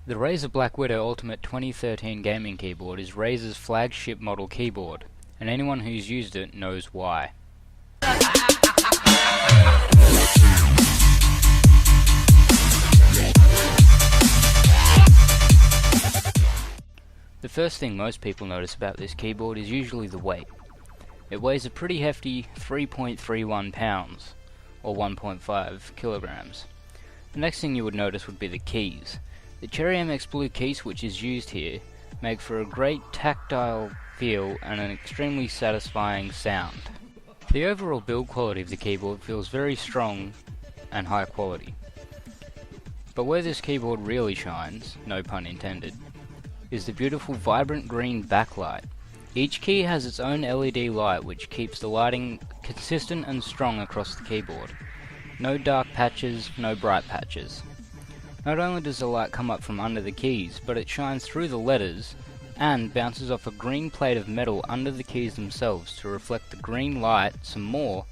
The Razer Blackwidow Ultimate 2013 gaming keyboard is Razer's flagship model keyboard, and anyone who's used it knows why. The first thing most people notice about this keyboard is usually the weight. It weighs a pretty hefty 3.31 pounds, or 1.5 kilograms. The next thing you would notice would be the keys. The Cherry MX Blue key switch is used here make for a great tactile feel and an extremely satisfying sound. The overall build quality of the keyboard feels very strong and high quality. But where this keyboard really shines, no pun intended, is the beautiful vibrant green backlight. Each key has its own LED light which keeps the lighting consistent and strong across the keyboard. No dark patches, no bright patches. Not only does the light come up from under the keys, but it shines through the letters and bounces off a green plate of metal under the keys themselves to reflect the green light some more,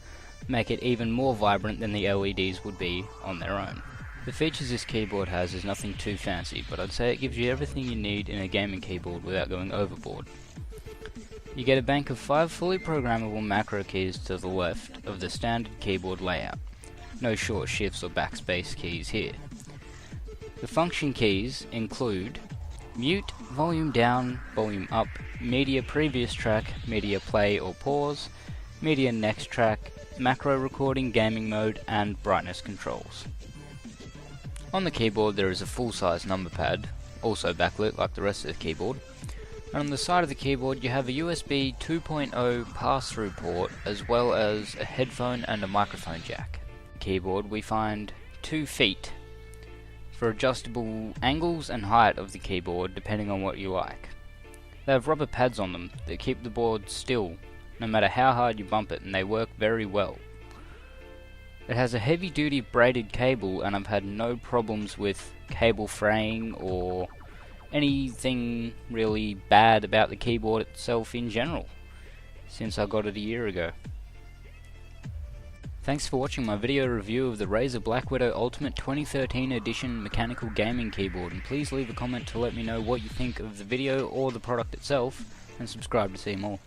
make it even more vibrant than the LEDs would be on their own. The features this keyboard has is nothing too fancy, but I'd say it gives you everything you need in a gaming keyboard without going overboard. You get a bank of 5 fully programmable macro keys to the left of the standard keyboard layout. No short shifts or backspace keys here. The function keys include mute, volume down, volume up, media previous track, media play or pause, media next track, macro recording, gaming mode, and brightness controls. On the keyboard there is a full-size number pad, also backlit like the rest of the keyboard, and on the side of the keyboard you have a USB 2.0 pass-through port as well as a headphone and a microphone jack. On the keyboard we find 2 feet for adjustable angles and height of the keyboard depending on what you like. They have rubber pads on them that keep the board still no matter how hard you bump it, and they work very well. It has a heavy duty braided cable, and I've had no problems with cable fraying or anything really bad about the keyboard itself in general since I got it a year ago. Thanks for watching my video review of the Razer Blackwidow Ultimate 2013 edition mechanical gaming keyboard, and please leave a comment to let me know what you think of the video or the product itself, and subscribe to see more.